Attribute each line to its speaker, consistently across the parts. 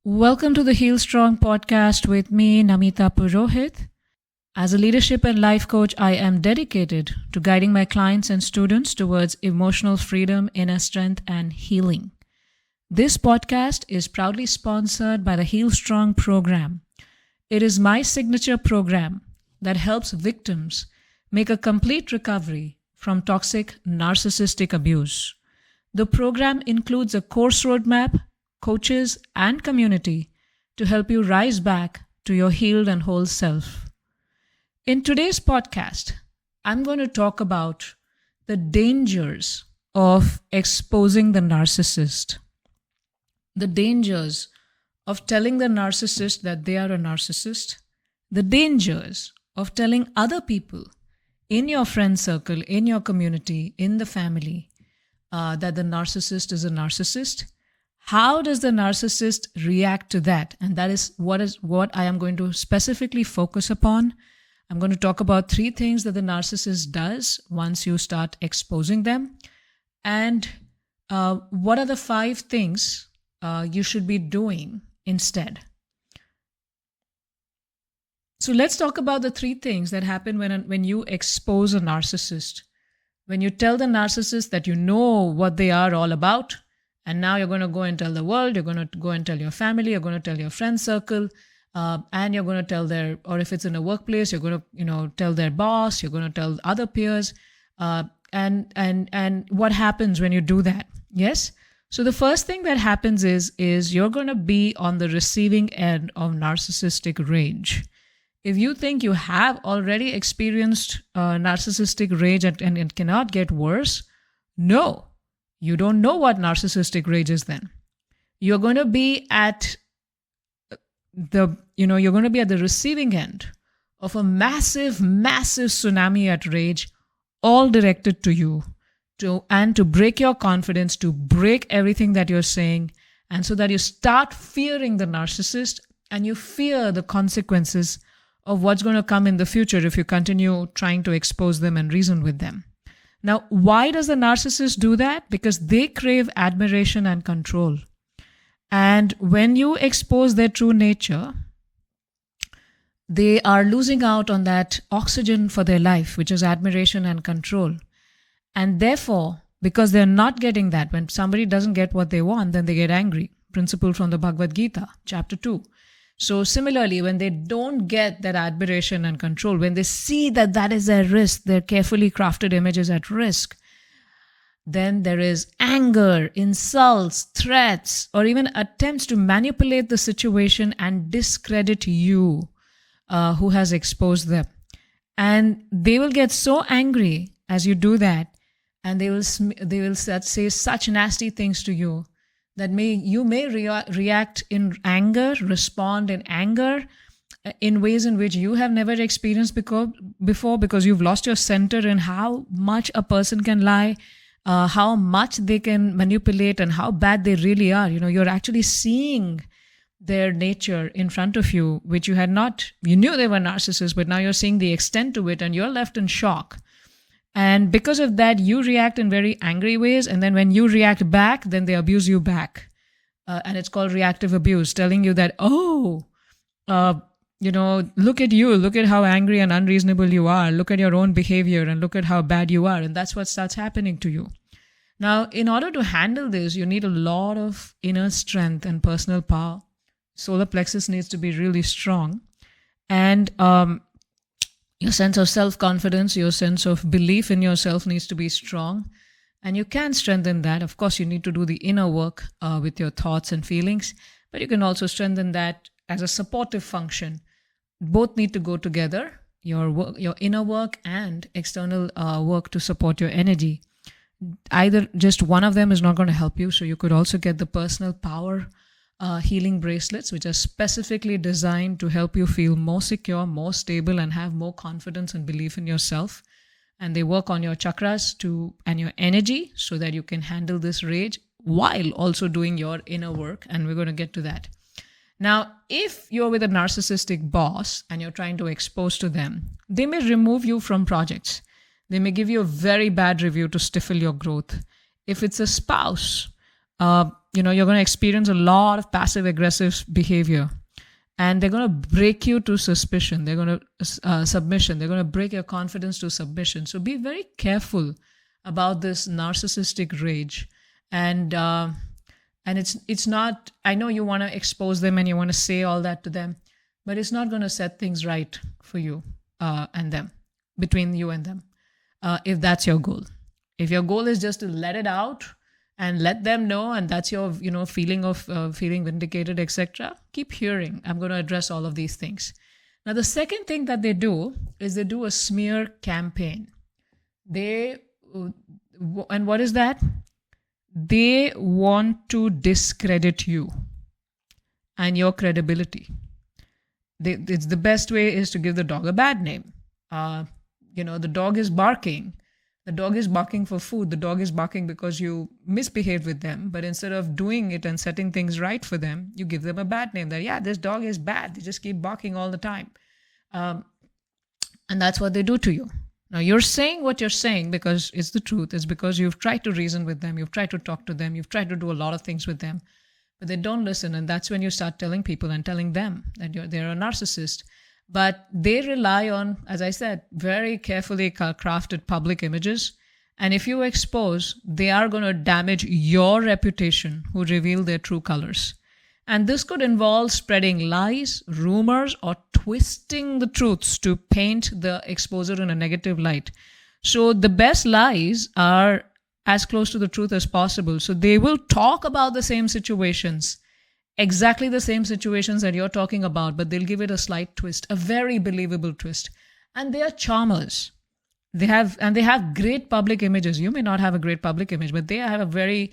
Speaker 1: Welcome to the HealStrong podcast with me, Namita Purohit. As a leadership and life coach, I am dedicated to guiding my clients and students towards emotional freedom, inner strength, and healing. This podcast is proudly sponsored by the HealStrong program. It is my signature program that helps victims make a complete recovery from toxic narcissistic abuse. The program includes a course roadmap, coaches, and community to help you rise back to your healed and whole self. In today's podcast, I'm going to talk about the dangers of exposing the narcissist, the dangers of telling the narcissist that they are a narcissist, the dangers of telling other people in your friend circle, in your community, in the family, that the narcissist is a narcissist. How does the narcissist react to that? And that is what I am going to specifically focus upon. I'm going to talk about 3 things that the narcissist does once you start exposing them. And what are the 5 things you should be doing instead? So let's talk about the 3 things that happen when you expose a narcissist. When you tell the narcissist that you know what they are all about, and now you're going to go and tell the world, you're going to go and tell your family, you're going to tell your friend circle, and you're going to tell or if it's in a workplace, you're going to, tell their boss, you're going to tell other peers, and what happens when you do that? Yes. So the first thing that happens is you're going to be on the receiving end of narcissistic rage. If you think you have already experienced narcissistic rage and it cannot get worse, no. You don't know what narcissistic rage is then. You're going to be at the receiving end of a massive, massive tsunami at rage, all directed to you, to break your confidence, to break everything that you're saying, and so that you start fearing the narcissist and you fear the consequences of what's going to come in the future if you continue trying to expose them and reason with them. Now, why does the narcissist do that? Because they crave admiration and control. And when you expose their true nature, they are losing out on that oxygen for their life, which is admiration and control. And therefore, because they're not getting that, when somebody doesn't get what they want, then they get angry. Principle from the Bhagavad Gita, chapter 2. So similarly, when they don't get that admiration and control, when they see that is at risk, their carefully crafted image is at risk, then there is anger, insults, threats, or even attempts to manipulate the situation and discredit you who has exposed them. And they will get so angry as you do that, and they will say such nasty things to you that you may react in anger, respond in anger, in ways in which you have never experienced before, because you've lost your center in how much a person can lie, how much they can manipulate, and how bad they really are. You're actually seeing their nature in front of you, which you knew they were narcissists, but now you're seeing the extent to it, and you're left in shock. And because of that, you react in very angry ways. And then when you react back, then they abuse you back. And it's called reactive abuse, telling you that, look at you. Look at how angry and unreasonable you are. Look at your own behavior and look at how bad you are. And that's what starts happening to you. Now, in order to handle this, you need a lot of inner strength and personal power. Solar plexus needs to be really strong. And your sense of self-confidence, your sense of belief in yourself needs to be strong. And you can strengthen that. Of course, you need to do the inner work with your thoughts and feelings, but you can also strengthen that as a supportive function. Both need to go together, your inner work and external work to support your energy. Either just one of them is not going to help you, so you could also get the personal power healing bracelets, which are specifically designed to help you feel more secure, more stable, and have more confidence and belief in yourself. And they work on your chakras and your energy so that you can handle this rage while also doing your inner work. And we're going to get to that. Now, if you're with a narcissistic boss and you're trying to expose to them, they may remove you from projects. They may give you a very bad review to stifle your growth. If it's a spouse, you're going to experience a lot of passive aggressive behavior, and they're going to break you to suspicion. They're going to submission. They're going to break your confidence to submission. So be very careful about this narcissistic rage. And it's not, I know you want to expose them and you want to say all that to them, but it's not going to set things right for you and them, between you and them, if that's your goal. If your goal is just to let it out and let them know, and that's your feeling of feeling vindicated, etc., keep hearing. I'm going to address all of these things. Now, the second thing that they do is they do a smear campaign. And what is that? They want to discredit you and your credibility. It's the best way is to give the dog a bad name. The dog is barking. The dog is barking for food. The dog is barking because you misbehaved with them. But instead of doing it and setting things right for them, you give them a bad name that, yeah, this dog is bad. They just keep barking all the time. And that's what they do to you. Now, you're saying what you're saying because it's the truth. It's because you've tried to reason with them. You've tried to talk to them. You've tried to do a lot of things with them. But they don't listen. And that's when you start telling people and telling them that they're a narcissist. But they rely on, as I said, very carefully crafted public images. And if you expose, they are going to damage your reputation who reveal their true colors. And this could involve spreading lies, rumors, or twisting the truths to paint the exposer in a negative light. So the best lies are as close to the truth as possible. So they will talk about the same situations, exactly the same situations that you're talking about, but they'll give it a slight twist, a very believable twist. And they are charmers. They have great public images. You may not have a great public image, but they have a very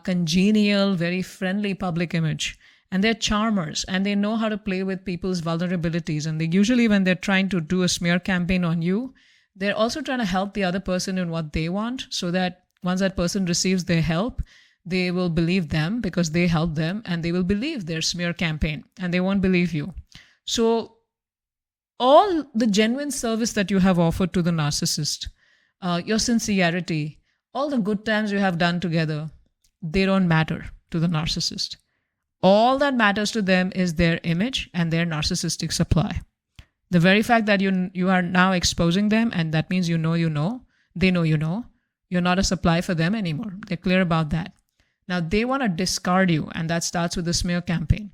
Speaker 1: congenial, very friendly public image. And they're charmers, and they know how to play with people's vulnerabilities. And they usually, when they're trying to do a smear campaign on you, they're also trying to help the other person in what they want, so that once that person receives their help, they will believe them because they helped them, and they will believe their smear campaign, and they won't believe you. So all the genuine service that you have offered to the narcissist, your sincerity, all the good times you have done together, they don't matter to the narcissist. All that matters to them is their image and their narcissistic supply. The very fact that you are now exposing them, and that means they know you know, you're not a supply for them anymore. They're clear about that. Now, they want to discard you, and that starts with the smear campaign.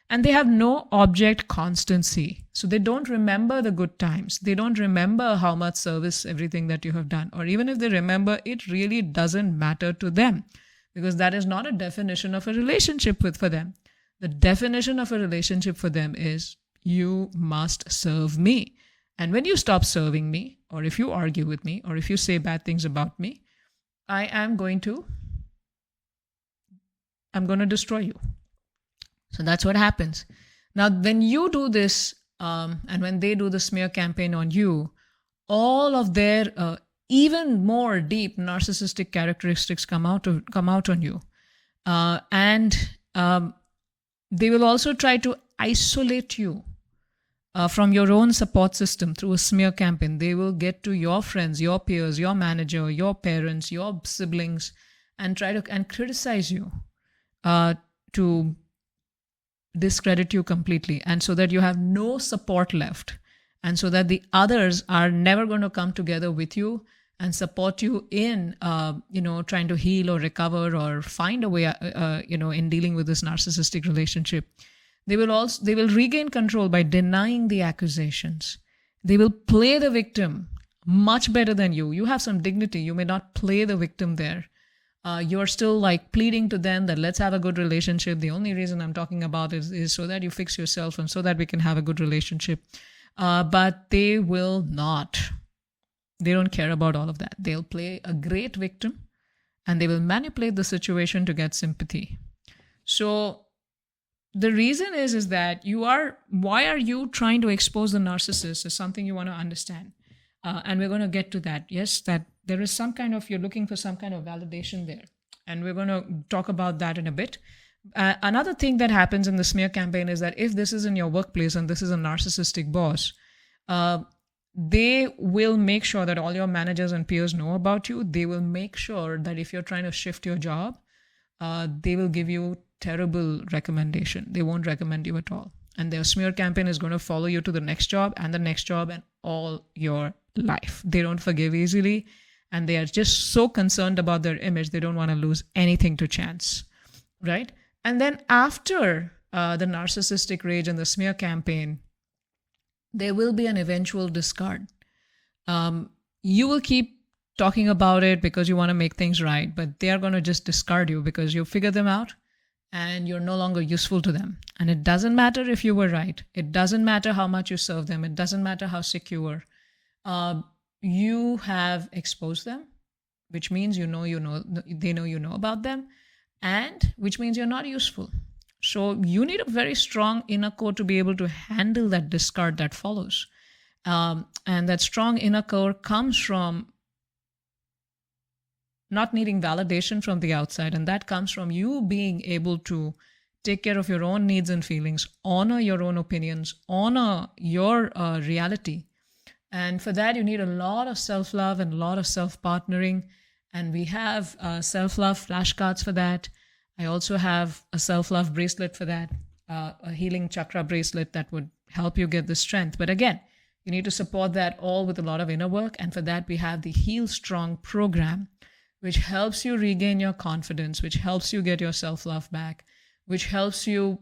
Speaker 1: And they have no object constancy. So they don't remember the good times. They don't remember how much service, everything that you have done. Or even if they remember, it really doesn't matter to them, because that is not a definition of a relationship for them. The definition of a relationship for them is, you must serve me. And when you stop serving me, or if you argue with me, or if you say bad things about me, I'm going to destroy you. So that's what happens. Now, when you do this, and when they do the smear campaign on you, all of their even more deep narcissistic characteristics come out on you. And they will also try to isolate you from your own support system through a smear campaign. They will get to your friends, your peers, your manager, your parents, your siblings, and try to criticize you to discredit you completely, and so that you have no support left, and so that the others are never going to come together with you and support you in trying to heal or recover or find a way in dealing with this narcissistic relationship. They will regain control by denying the accusations. They will play the victim much better than you. You have some dignity. You may not play the victim there. You're still like pleading to them that let's have a good relationship. The only reason I'm talking about it is so that you fix yourself and so that we can have a good relationship. But they will not. They don't care about all of that. They'll play a great victim, and they will manipulate the situation to get sympathy. So the reason is that why are you trying to expose the narcissist is something you want to understand. And we're going to get to that. Yes, that there is you're looking for some kind of validation there. And we're going to talk about that in a bit. Another thing that happens in the smear campaign is that if this is in your workplace and this is a narcissistic boss, they will make sure that all your managers and peers know about you. They will make sure that if you're trying to shift your job, they will give you terrible recommendation. They won't recommend you at all. And their smear campaign is going to follow you to the next job and the next job and all your life. They don't forgive easily. And they are just so concerned about their image, they don't want to lose anything to chance, right? And then after the narcissistic rage and the smear campaign, there will be an eventual discard. You will keep talking about it because you want to make things right, but they are going to just discard you because you figure them out and you're no longer useful to them. And it doesn't matter if you were right. It doesn't matter how much you serve them. It doesn't matter how secure. You have exposed them, which means they know you know about them, and which means you're not useful. So you need a very strong inner core to be able to handle that discard that follows. And that strong inner core comes from not needing validation from the outside, and that comes from you being able to take care of your own needs and feelings, honor your own opinions, honor your reality. And for that, you need a lot of self-love and a lot of self-partnering. And we have self-love flashcards for that. I also have a self-love bracelet for that, a healing chakra bracelet that would help you get the strength. But again, you need to support that all with a lot of inner work. And for that, we have the HealStrong program, which helps you regain your confidence, which helps you get your self-love back, which helps you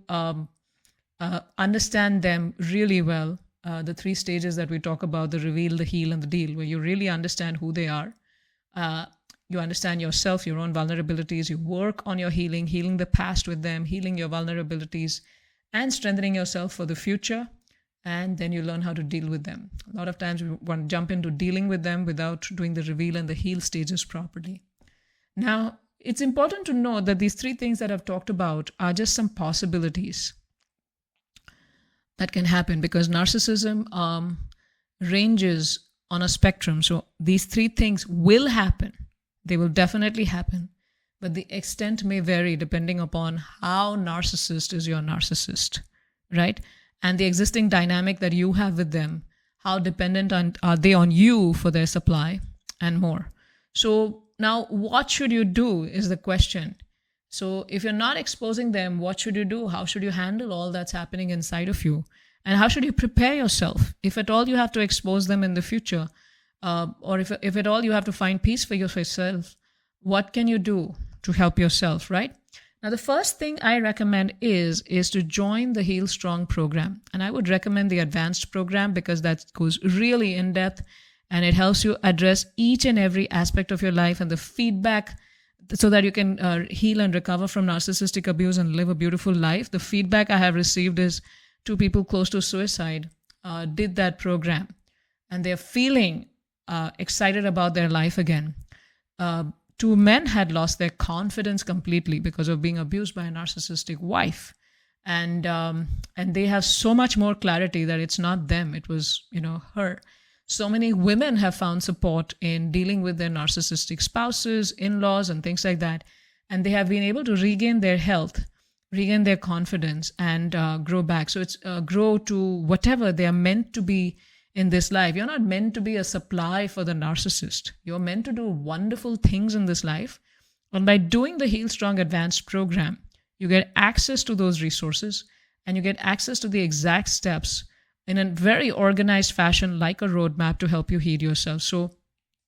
Speaker 1: understand them really well. The 3 stages that we talk about, the reveal, the heal, and the deal, where you really understand who they are. You understand yourself, your own vulnerabilities. You work on your healing the past with them, healing your vulnerabilities, and strengthening yourself for the future. And then you learn how to deal with them. A lot of times we want to jump into dealing with them without doing the reveal and the heal stages properly. Now, it's important to know that these 3 things that I've talked about are just some possibilities that can happen, because narcissism ranges on a spectrum. So these 3 things will happen. They will definitely happen. But the extent may vary depending upon how narcissist is your narcissist, right? And the existing dynamic that you have with them, how dependent are they on you for their supply, and more. So now, what should you do is the question. So if you're not exposing them, what should you do? How should you handle all that's happening inside of you? And how should you prepare yourself? If at all you have to expose them in the future, or if at all you have to find peace for yourself, what can you do to help yourself, right? Now, the first thing I recommend is to join the HealStrong program. And I would recommend the advanced program because that goes really in depth and it helps you address each and every aspect of your life and the feedback so that you can heal and recover from narcissistic abuse and live a beautiful life. The feedback I have received is 2 people close to suicide did that program and they're feeling excited about their life again. 2 men had lost their confidence completely because of being abused by a narcissistic wife. And they have so much more clarity that it's not them, it was, her. So many women have found support in dealing with their narcissistic spouses, in-laws, and things like that. And they have been able to regain their health, regain their confidence, and grow back. So it's grow to whatever they are meant to be in this life. You're not meant to be a supply for the narcissist. You're meant to do wonderful things in this life. And by doing the HealStrong Advanced program, you get access to those resources and you get access to the exact steps in a very organized fashion, like a roadmap to help you heal yourself. So,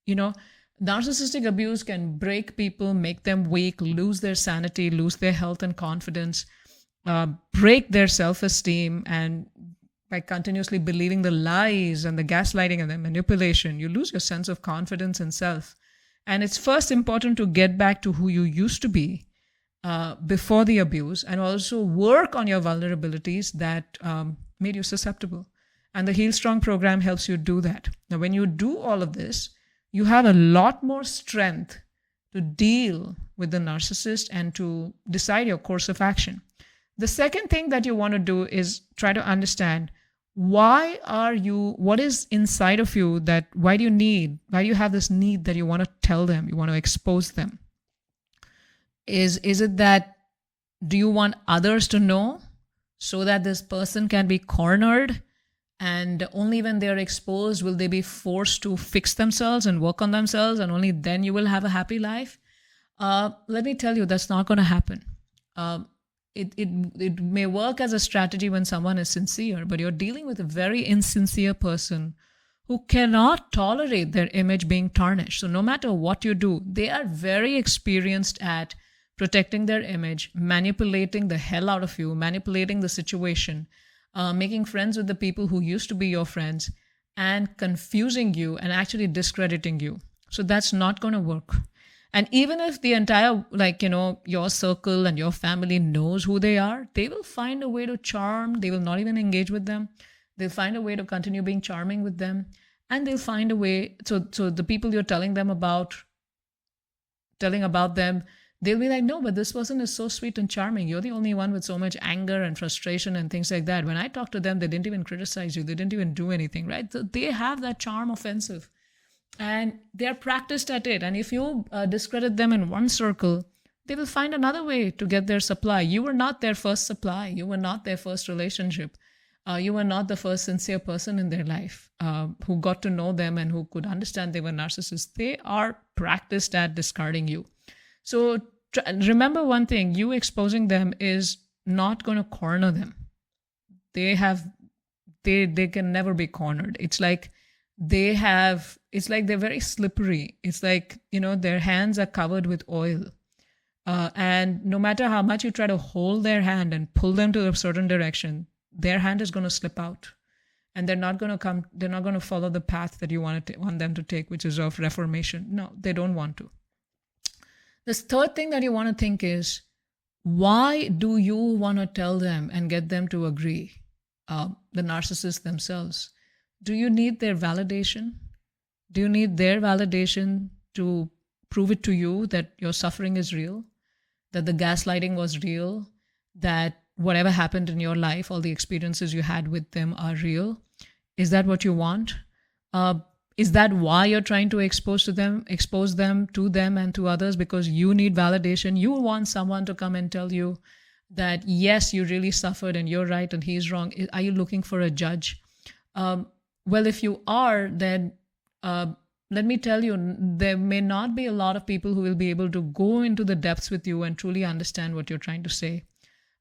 Speaker 1: narcissistic abuse can break people, make them weak, lose their sanity, lose their health and confidence, break their self-esteem, and by continuously believing the lies and the gaslighting and the manipulation, you lose your sense of confidence and self. And it's first important to get back to who you used to be before the abuse, and also work on your vulnerabilities that made you susceptible. And the HealStrong program helps you do that. Now, when you do all of this, you have a lot more strength to deal with the narcissist and to decide your course of action. The second thing that you want to do is try to understand what is inside of you why do you have this need that you want to tell them, you want to expose them? Is it that, do you want others to know so that this person can be cornered? And only when they're exposed will they be forced to fix themselves and work on themselves, and only then you will have a happy life? Let me tell you, that's not going to happen. It may work as a strategy when someone is sincere, but you're dealing with a very insincere person who cannot tolerate their image being tarnished. So no matter what you do, they are very experienced at protecting their image, manipulating the hell out of you, manipulating the situation, making friends with the people who used to be your friends, and confusing you and actually discrediting you. So that's not going to work. And even if the entire, your circle and your family knows who they are, they will find a way to charm. They will not even engage with them. They'll find a way to continue being charming with them. And they'll find a way. So the people you're telling about them, they'll be like, no, but this person is so sweet and charming. You're the only one with so much anger and frustration and things like that. When I talked to them, they didn't even criticize you. They didn't even do anything, right? So they have that charm offensive. And they're practiced at it. And if you discredit them in one circle, they will find another way to get their supply. You were not their first supply. You were not their first relationship. You were not the first sincere person in their life who got to know them and who could understand they were narcissists. They are practiced at discarding you. So remember one thing, you exposing them is not going to corner them. They can never be cornered. It's like they're very slippery. It's like, their hands are covered with oil. And no matter how much you try to hold their hand and pull them to a certain direction, their hand is going to slip out. And they're not going to follow the path that you want them to take, which is of reformation. No, they don't want to. The third thing that you want to think is, why do you want to tell them and get them to agree? The narcissists themselves. Do you need their validation? Do you need their validation to prove it to you that your suffering is real, that the gaslighting was real, that whatever happened in your life, all the experiences you had with them are real? Is that what you want? Is that why you're trying to expose them to them and to others? Because you need validation. You want someone to come and tell you that, yes, you really suffered and you're right and he's wrong. Are you looking for a judge? Well, if you are, then let me tell you, there may not be a lot of people who will be able to go into the depths with you and truly understand what you're trying to say.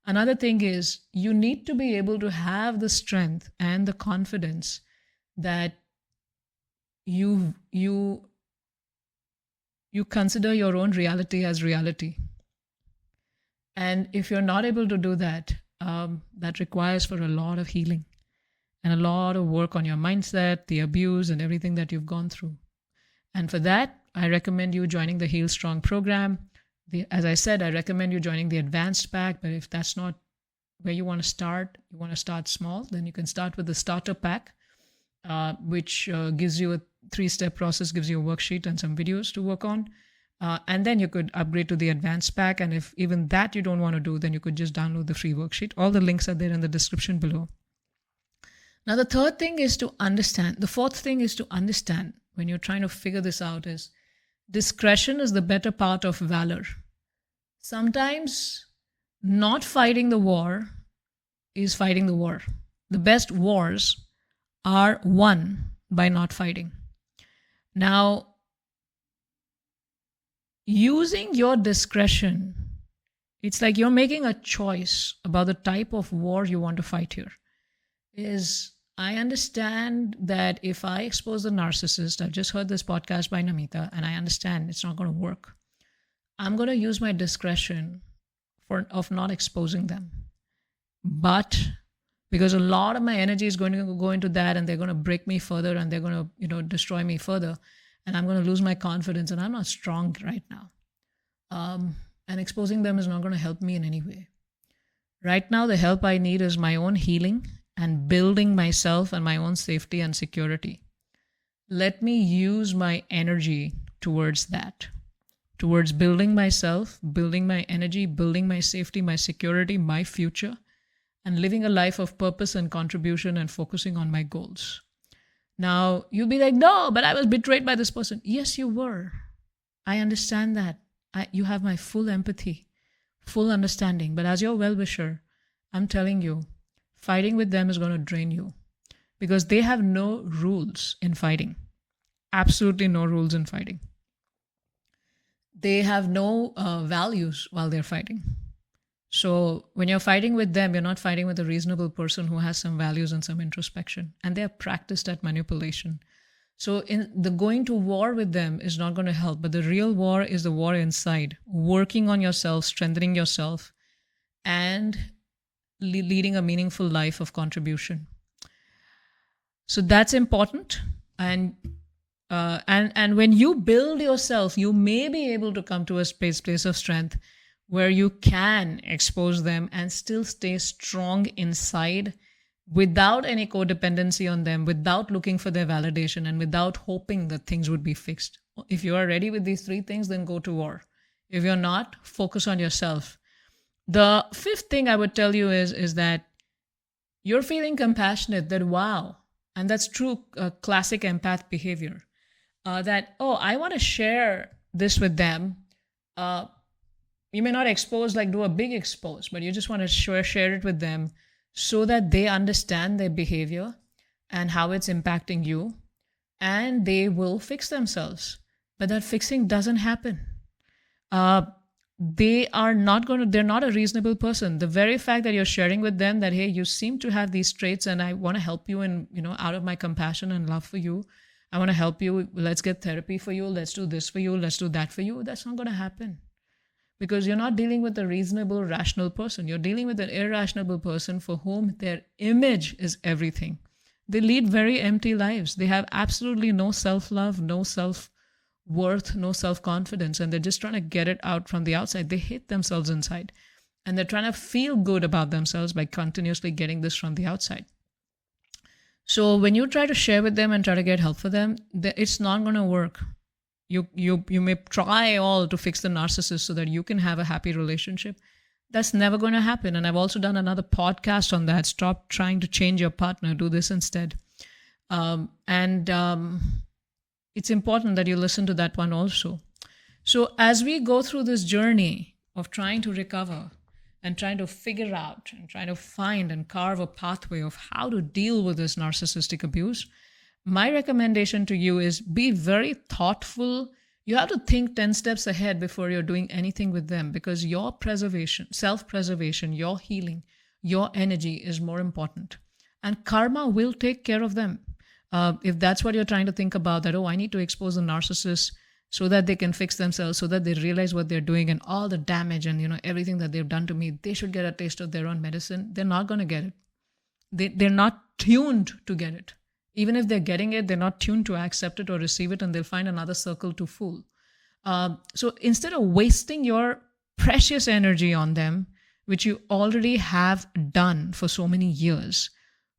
Speaker 1: Another thing is, you need to be able to have the strength and the confidence that you consider your own reality as reality. And if you're not able to do that, that requires for a lot of healing and a lot of work on your mindset, the abuse, and everything that you've gone through. And for that, I recommend you joining the HealStrong program. As I said, I recommend you joining the advanced pack, but if that's not where you want to start small, then you can start with the starter pack, which gives you a 3-step process, gives you a worksheet and some videos to work on. And then you could upgrade to the advanced pack. And if even that you don't want to do, then you could just download the free worksheet. All the links are there in the description below. Now, the third thing is to understand. The fourth thing is to understand when you're trying to figure this out is discretion is the better part of valor. Sometimes not fighting the war is fighting the war. The best wars are won by not fighting. Now, using your discretion, it's like you're making a choice about the type of war you want to fight here. I understand that if I expose the narcissist, I've just heard this podcast by Namita, and I understand it's not going to work. I'm going to use my discretion of not exposing them. But because a lot of my energy is going to go into that, and they're going to break me further, and they're going to destroy me further, and I'm going to lose my confidence, and I'm not strong right now. And exposing them is not going to help me in any way. Right now, the help I need is my own healing and building myself and my own safety and security. Let me use my energy towards that, towards building myself, building my energy, building my safety, my security, my future, and living a life of purpose and contribution and focusing on my goals. Now, you'll be like, no, but I was betrayed by this person. Yes, you were. I understand that. You have my full empathy, full understanding. But as your well-wisher, I'm telling you, fighting with them is going to drain you because they have no rules in fighting. Absolutely no rules in fighting. they have no values while they're fighting. So when you're fighting with them, you're not fighting with a reasonable person who has some values and some introspection, and they're practiced at manipulation. So in the going to war with them is not going to help, but the real war is the war inside, working on yourself, strengthening yourself, and leading a meaningful life of contribution. So that's important. And when you build yourself, you may be able to come to a place of strength where you can expose them and still stay strong inside without any codependency on them, without looking for their validation, and without hoping that things would be fixed. If you are ready with these three things, then go to war. If you're not, focus on yourself. The fifth thing I would tell you is that you're feeling compassionate, that wow, and that's true classic empath behavior, that, oh, I want to share this with them. You may not expose, like do a big expose, but you just want to share it with them so that they understand their behavior and how it's impacting you, and they will fix themselves. But that fixing doesn't happen. They're not a reasonable person. The very fact that you're sharing with them that, hey, you seem to have these traits and I want to help you, and, out of my compassion and love for you, I want to help you. Let's get therapy for you. Let's do this for you. Let's do that for you. That's not going to happen. Because you're not dealing with a reasonable, rational person. You're dealing with an irrational person for whom their image is everything. They lead very empty lives. They have absolutely no self-love, no self-worth, no self-confidence, and they're just trying to get it out from the outside. They hate themselves inside, and they're trying to feel good about themselves by continuously getting this from the outside. So when you try to share with them and try to get help for them, it's not going to work. You may try all to fix the narcissist so that you can have a happy relationship. That's never going to happen. And I've also done another podcast on that. Stop trying to change your partner. Do this instead. It's important that you listen to that one also. So as we go through this journey of trying to recover and trying to figure out and trying to find and carve a pathway of how to deal with this narcissistic abuse, my recommendation to you is be very thoughtful. You have to think 10 steps ahead before you're doing anything with them, because your preservation, self-preservation, your healing, your energy is more important. And karma will take care of them. If that's what you're trying to think about, that, oh, I need to expose the narcissist so that they can fix themselves, so that they realize what they're doing and all the damage and, everything that they've done to me, they should get a taste of their own medicine. They're not going to get it. They're not tuned to get it. Even if they're getting it, they're not tuned to accept it or receive it, and they'll find another circle to fool. So instead of wasting your precious energy on them, which you already have done for so many years,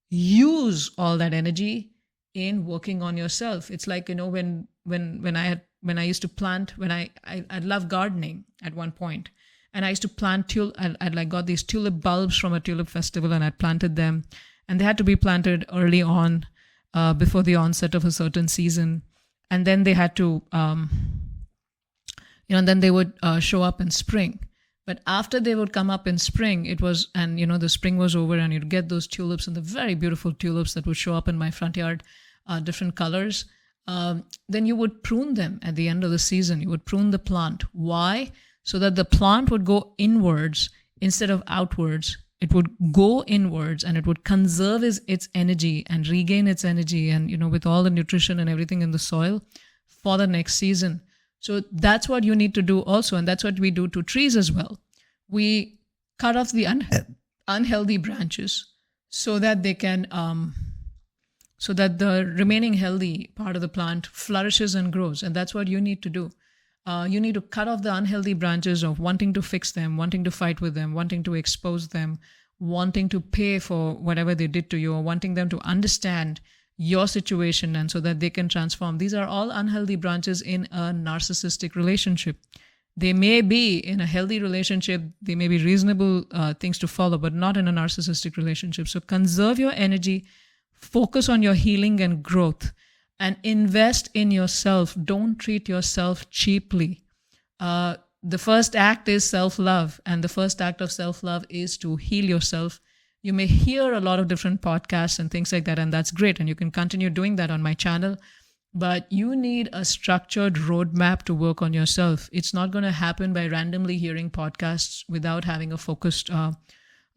Speaker 1: use all that energy in working on yourself. It's like, when I used to plant, I love gardening at one point, and I used to plant I'd got these tulip bulbs from a tulip festival, and I planted them, and they had to be planted early on, before the onset of a certain season. And then they had to, then they would show up in spring. But after they would come up in spring, the spring was over, and you'd get those tulips, and the very beautiful tulips that would show up in my front yard, different colors. Then you would prune them at the end of the season. You would prune the plant. Why? So that the plant would go inwards instead of outwards. It would go inwards, and it would conserve its energy and regain its energy, and, with all the nutrition and everything in the soil for the next season. So that's what you need to do also. And that's what we do to trees as well. We cut off the unhealthy branches so that they can, so that the remaining healthy part of the plant flourishes and grows. And that's what you need to do. You need to cut off the unhealthy branches of wanting to fix them, wanting to fight with them, wanting to expose them, wanting to pay for whatever they did to you, or wanting them to understand your situation and so that they can transform. These are all unhealthy branches in a narcissistic relationship. They may be in a healthy relationship, they may be reasonable things to follow, but not in a narcissistic relationship. So conserve your energy, focus on your healing and growth, and invest in yourself. Don't treat yourself cheaply. The first act is self-love, and the first act of self-love is to heal yourself. You may hear a lot of different podcasts and things like that, and that's great. And you can continue doing that on my channel. but you need a structured roadmap to work on yourself. It's not going to happen by randomly hearing podcasts without having a focused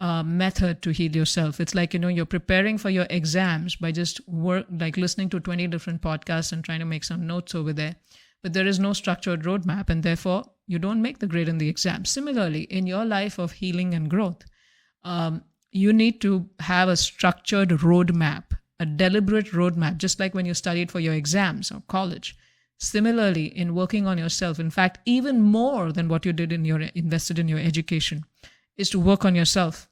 Speaker 1: method to heal yourself. It's like, you're preparing for your exams by just listening to 20 different podcasts and trying to make some notes over there. But there is no structured roadmap, and therefore you don't make the grade in the exam. Similarly, in your life of healing and growth, you need to have a structured roadmap, a deliberate roadmap, just like when you studied for your exams or college. Similarly, in working on yourself, in fact, even more than what you did invested in your education, is to work on yourself.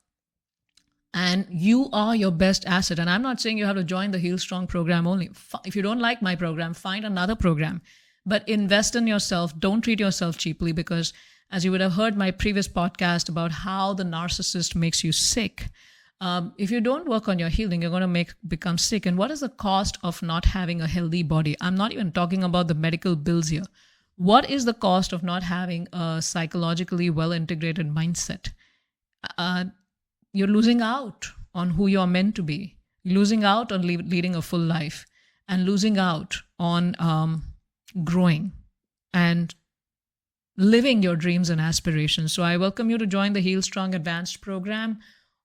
Speaker 1: And you are your best asset. And I'm not saying you have to join the HealStrong program only. If you don't like my program, find another program. But invest in yourself. Don't treat yourself cheaply, because as you would have heard my previous podcast about how the narcissist makes you sick, if you don't work on your healing, you're going to become sick. And what is the cost of not having a healthy body? I'm not even talking about the medical bills here. What is the cost of not having a psychologically well-integrated mindset? You're losing out on who you're meant to be, losing out on leading a full life, and losing out on growing and living your dreams and aspirations. So I welcome you to join the HealStrong Advanced program,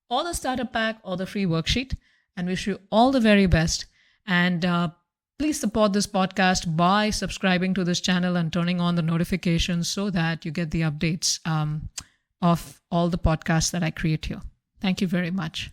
Speaker 1: or the starter pack, or the free worksheet, and wish you all the very best. And please support this podcast by subscribing to this channel and turning on the notifications so that you get the updates of all the podcasts that I create here. Thank you very much.